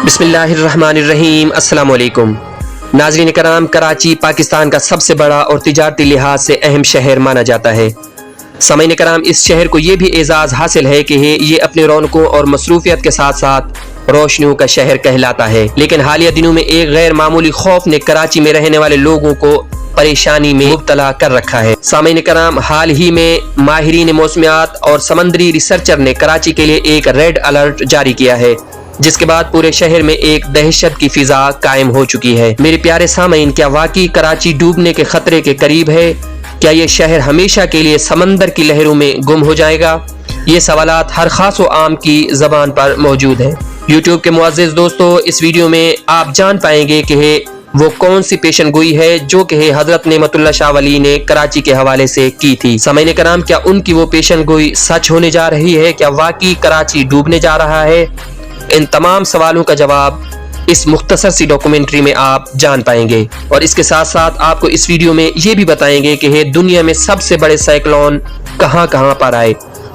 बिस्मिल्लाहिर्रहमानिर्रहीम। अस्सलाम वालेकुम नाज़रीन कराम, कराची पाकिस्तान का सबसे बड़ा और तिजारती लिहाज से अहम शहर माना जाता है। सामीन कराम, इस शहर को ये भी एजाज़ हासिल है कि ये अपने रौनकों और मसरूफियत के साथ साथ रोशनियों का शहर कहलाता है। लेकिन हालिया दिनों में एक गैर मामूली खौफ ने कराची में रहने वाले लोगों को परेशानी में मुब्तला कर रखा है। सामीन कराम, हाल ही में माहिरीन मौसमियात और समंदरी रिसर्चर ने कराची के लिए एक रेड अलर्ट जारी किया है, जिसके बाद पूरे शहर में एक दहशत की फिजा कायम हो चुकी है। मेरे प्यारे सामीन, क्या वाकई कराची डूबने के खतरे के करीब है? क्या ये शहर हमेशा के लिए समंदर की लहरों में गुम हो जाएगा? ये सवालात हर खास व आम की जबान पर मौजूद है। यूट्यूब के मुअज़्ज़िज़ दोस्तों, इस वीडियो में आप जान पाएंगे कि वो कौन सी पेशन गोई है जो कि हजरत नेमतुल्लाह शाह वली ने कराची के हवाले से की थी। सामीन कराम, क्या उनकी वो पेशन गोई सच होने जा रही है? क्या वाकई कराची डूबने जा रहा है? इन तमाम सवालों का जवाब इस मुख्तसर सी डॉक्यूमेंट्री में आप जान पाएंगे। और इसके साथ साथ आपको इस वीडियो में ये भी बताएंगे कि दुनिया में सबसे बड़े साइक्लोन कहां कहां पर आए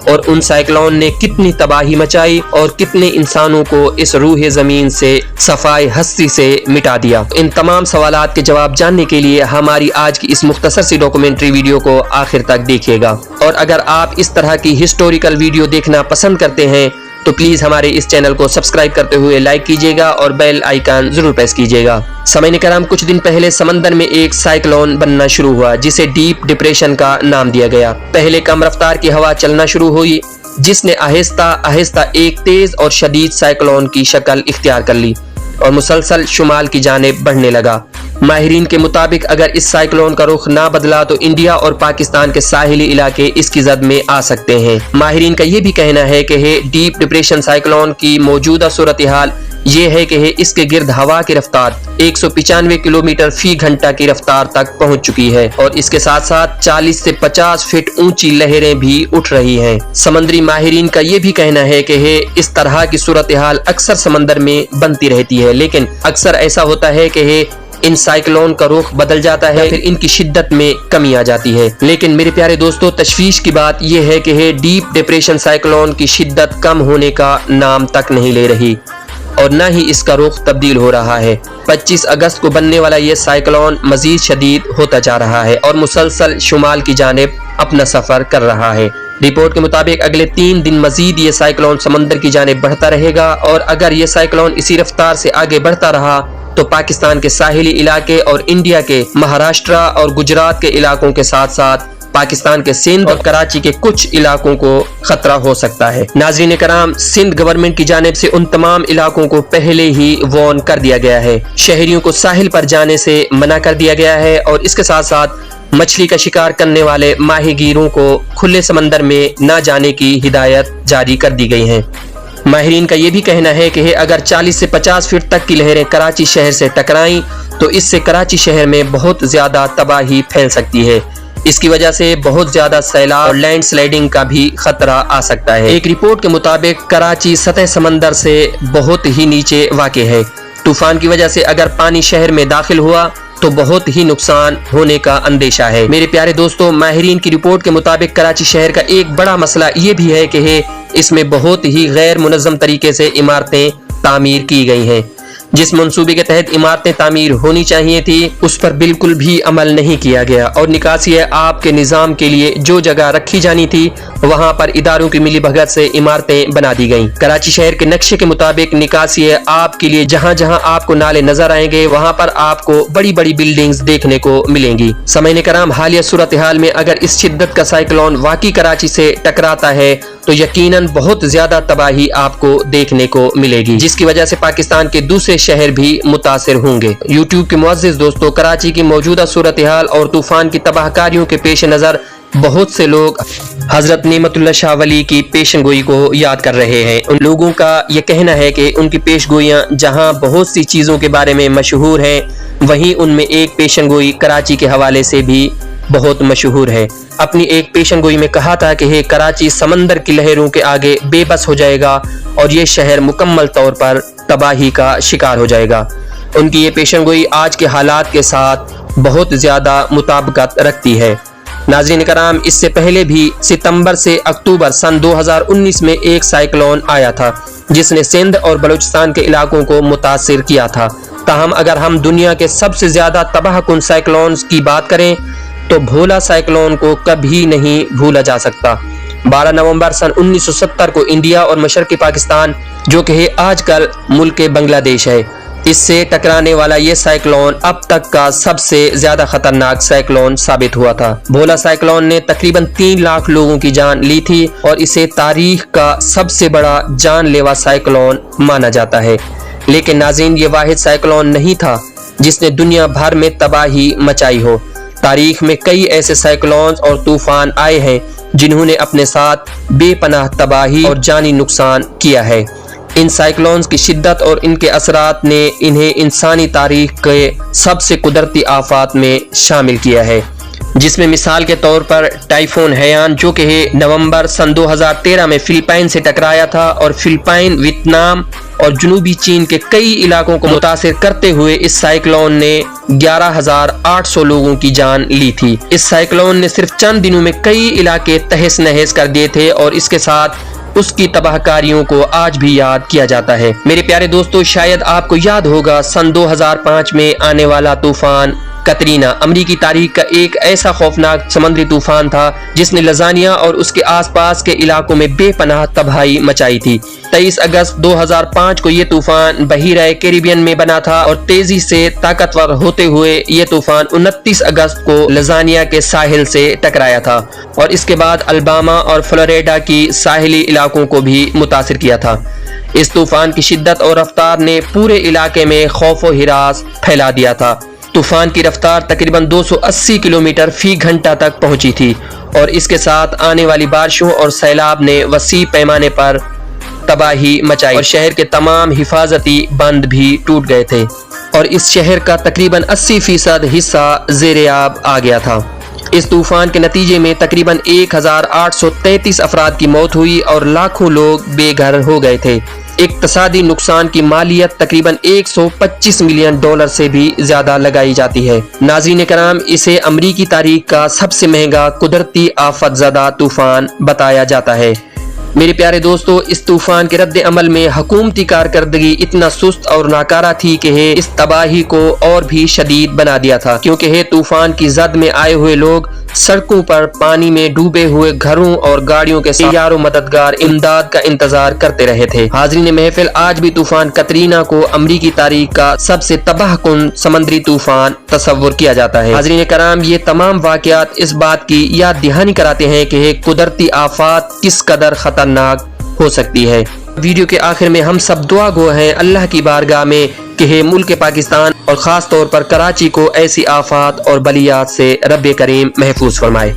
और उन साइक्लोन ने कितनी तबाही मचाई और कितने इंसानों को इस रूह जमीन से सफाई हस्ती से मिटा दिया। इन तमाम सवालात के जवाब जानने के लिए हमारी आज की इस मुख्तसर सी डॉक्यूमेंट्री वीडियो को आखिर तक देखिएगा। और अगर आप इस तरह की हिस्टोरिकल वीडियो देखना पसंद करते हैं तो प्लीज हमारे इस चैनल को सब्सक्राइब करते हुए लाइक कीजिएगा और बेल आइकन जरूर प्रेस कीजिएगा। सामीन कराम, कुछ दिन पहले समंदर में एक साइक्लोन बनना शुरू हुआ जिसे डीप डिप्रेशन का नाम दिया गया। पहले कम रफ्तार की हवा चलना शुरू हुई, जिसने आहिस्ता आहिस्ता एक तेज और शदीद साइक्लोन की शक्ल इख्तियार कर ली और मुसलसल शुमाल की जानिब बढ़ने लगा। माहिरीन के मुताबिक अगर इस साइक्लोन का रुख ना बदला तो इंडिया और पाकिस्तान के साहिली इलाके इसकी जद में आ सकते हैं। माहिरीन का ये भी कहना है कि डीप डिप्रेशन साइक्लोन की मौजूदा सूरत हाल ये है कि इसके गिर्द हवा की रफ्तार 195 किलोमीटर फी घंटा की रफ्तार तक पहुंच चुकी है और इसके साथ साथ 40 से 50 फीट ऊंची लहरें भी उठ रही हैं। समंदरी माहिरीन का ये भी कहना है कि इस तरह की सूरत हाल अक्सर समंदर में बनती रहती है, लेकिन अक्सर ऐसा होता है कि इन साइक्लोन का रुख बदल जाता है, फिर इनकी शिद्दत में कमी आ जाती है। लेकिन मेरे प्यारे दोस्तों, तशवीश की बात यह है कि डीप डिप्रेशन साइक्लोन की शिद्दत कम होने का नाम तक नहीं ले रही और न ही इसका रुख तब्दील हो रहा है। 25 अगस्त को बनने वाला ये साइक्लोन मजीद शदीद होता जा रहा है और मुसलसल शुमाल की जानिब अपना सफर कर रहा है। रिपोर्ट के मुताबिक अगले 3 दिन मजीद ये साइक्लोन समंदर की जानिब बढ़ता रहेगा और अगर ये साइक्लोन इसी रफ्तार से आगे बढ़ता रहा तो पाकिस्तान के साहिली इलाके और इंडिया के महाराष्ट्र और गुजरात के इलाकों के साथ साथ पाकिस्तान के सिंध और कराची के कुछ इलाकों को खतरा हो सकता है। नाज़रीन कराम, सिंध गवर्नमेंट की जानिब से उन तमाम इलाकों को पहले ही वार्न कर दिया गया है। शहरियों को साहिल पर जाने से मना कर दिया गया है और इसके साथ साथ मछली का शिकार करने वाले माहीगीरों को खुले समंदर में न जाने की हिदायत जारी कर दी गई है। माहिरीन का ये भी कहना है कि अगर 40 से 50 फीट तक की लहरें कराची शहर से टकराईं तो इससे कराची शहर में बहुत ज्यादा तबाही फैल सकती है। इसकी वजह से बहुत ज्यादा सैलाब और लैंड स्लाइडिंग का भी खतरा आ सकता है। एक रिपोर्ट के मुताबिक कराची सतह समंदर से बहुत ही नीचे वाक़ है। तूफान की वजह से अगर पानी शहर में दाखिल हुआ तो बहुत ही नुकसान होने का अंदेशा है। मेरे प्यारे दोस्तों, माहिरीन की रिपोर्ट के मुताबिक कराची शहर का एक बड़ा मसला ये भी है कि इसमें बहुत ही गैर मुनज़्ज़म तरीके से इमारतें तामीर की गई हैं। जिस मंसूबे के तहत इमारतें तामीर होनी चाहिए थी उस पर बिल्कुल भी अमल नहीं किया गया और निकासी आब के निज़ाम के लिए जो जगह रखी जानी थी वहां पर इदारों की मिलीभगत से इमारतें बना दी गईं। कराची शहर के नक्शे के मुताबिक निकासी आब के लिए जहां जहां आपको नाले नजर आएंगे वहां पर आपको बड़ी बड़ी बिल्डिंग्स देखने को मिलेंगी। सामीन कराम, हालिया सूरत हाल में अगर इस शिद्दत का साइक्लोन वाकई कराची से टकराता है तो यकीनन बहुत ज्यादा तबाही आपको देखने को मिलेगी, जिसकी वजह से पाकिस्तान के दूसरे शहर भी मुतासिर होंगे। यूट्यूब के मुअज़्ज़िज़ दोस्तों, कराची की मौजूदा सूरत हाल और तूफान की तबाहकारियों के पेश नज़र बहुत से लोग हजरत नेमतुल्लाह शाह वली की पेशन गोई को याद कर रहे हैं। उन लोगों का यह कहना है कि उनकी पेश गोइयाँ जहाँ बहुत सी चीज़ों के बारे में मशहूर हैं, वहीं उनमें एक पेशन गोई कराची के हवाले से भी बहुत मशहूर है। अपनी एक पेशन गोई में कहा था कि कराची समंदर की लहरों के आगे बेबस हो जाएगा और ये शहर मुकम्मल तौर पर तबाही का शिकार हो जाएगा। उनकी ये पेशन गोई आज के हालात के साथ बहुत ज़्यादा मुताबिकत रखती है। नाज़रीन कराम, इससे पहले भी सितंबर से अक्टूबर सन 2019 में एक साइक्लोन आया था جس نے سندھ اور بلوچستان کے علاقوں کو متاثر کیا تھا۔ تاہم اگر ہم دنیا کے سب سے زیادہ تباہ کن سائیکلونز کی بات کریں تو بھولا سائیکلون کو کبھی نہیں بھولا جا سکتا۔ 12 نومبر سن 1970 کو انڈیا اور مشرقی پاکستان جو کہ آج کل ملک بنگلہ دیش ہے، اس سے ٹکرانے والا یہ سائیکلون اب تک کا سب سے زیادہ خطرناک سائیکلون ثابت ہوا تھا۔ بھولا سائیکلون نے تقریباً 3 لاکھ لوگوں کی جان لی تھی اور اسے تاریخ کا سب سے بڑا جان لیوا سائیکلون مانا جاتا ہے۔ لیکن ناظرین، یہ واحد سائیکلون نہیں تھا جس نے دنیا بھر میں تباہی مچائی ہو۔ تاریخ میں کئی ایسے سائیکلونز اور طوفان آئے ہیں جنہوں نے اپنے ساتھ بے پناہ تباہی اور جانی نقصان کیا ہے۔ ان سائیکلونز کی شدت اور ان کے اثرات نے انہیں انسانی تاریخ کے سب سے قدرتی آفات میں شامل کیا ہے، جس میں مثال کے طور پر ٹائفون ہیان جو کہ نومبر سن 2013 میں فلپائن سے ٹکرایا تھا اور فلپائن، ویتنام اور جنوبی چین کے کئی علاقوں کو متاثر کرتے ہوئے اس سائیکلون نے 11,800 لوگوں کی جان لی تھی۔ اس سائیکلون نے صرف چند دنوں میں کئی علاقے تہس نہس کر دیے تھے اور اس کے ساتھ اس کی تباہ کاریوں کو آج بھی یاد کیا جاتا ہے۔ میرے پیارے دوستو، شاید آپ کو یاد ہوگا سن 2005 میں آنے والا طوفان کترینا امریکی تاریخ کا ایک ایسا خوفناک سمندری طوفان تھا جس نے لزانیہ اور اس کے آس پاس کے علاقوں میں بے پناہ تباہی مچائی تھی۔ 23 اگست 2005 کو یہ طوفان بحیرہ کیریبین میں بنا تھا اور تیزی سے طاقتور ہوتے ہوئے یہ طوفان 29 اگست کو لزانیہ کے ساحل سے ٹکرایا تھا اور اس کے بعد الباما اور فلوریڈا کی ساحلی علاقوں کو بھی متاثر کیا تھا۔ اس طوفان کی شدت اور رفتار نے پورے علاقے میں خوف و ہراس پھیلا دیا تھا۔ طوفان کی رفتار تقریباً 280 کلومیٹر فی گھنٹہ تک پہنچی تھی اور اس کے ساتھ آنے والی بارشوں اور سیلاب نے وسیع پیمانے پر تباہی مچائی اور شہر کے تمام حفاظتی بند بھی ٹوٹ گئے تھے اور اس شہر کا تقریباً 80% حصہ زیر آب آ گیا تھا۔ اس طوفان کے نتیجے میں تقریباً 1,833 افراد کی موت ہوئی اور لاکھوں لوگ بے گھر ہو گئے تھے۔ اقتصادی نقصان کی مالیت تقریباً $125 ملین سے بھی زیادہ لگائی جاتی ہے۔ ناظرین کرام، اسے امریکی تاریخ کا سب سے مہنگا قدرتی آفت زدہ طوفان بتایا جاتا ہے۔ میرے پیارے دوستو، اس طوفان کے رد عمل میں حکومتی کارکردگی اتنا سست اور ناکارہ تھی کہ اس تباہی کو اور بھی شدید بنا دیا تھا، کیونکہ طوفان کی زد میں آئے ہوئے لوگ سڑکوں پر پانی میں ڈوبے ہوئے گھروں اور گاڑیوں کے ساتھ یار و مددگار امداد کا انتظار کرتے رہے تھے۔ حاضرین محفل، آج بھی طوفان کترینا کو امریکی تاریخ کا سب سے تباہ کن سمندری طوفان تصور کیا جاتا ہے۔ حاضرین کرام، یہ تمام واقعات اس بات کی یاد دہانی کراتے ہیں کہ قدرتی آفات کس قدر خطرناک ہو سکتی ہے۔ ویڈیو کے آخر میں ہم سب دعا گو ہیں اللہ کی بارگاہ میں کہ ملک پاکستان اور خاص طور پر کراچی کو ایسی آفات اور بلیات سے رب کریم محفوظ فرمائے۔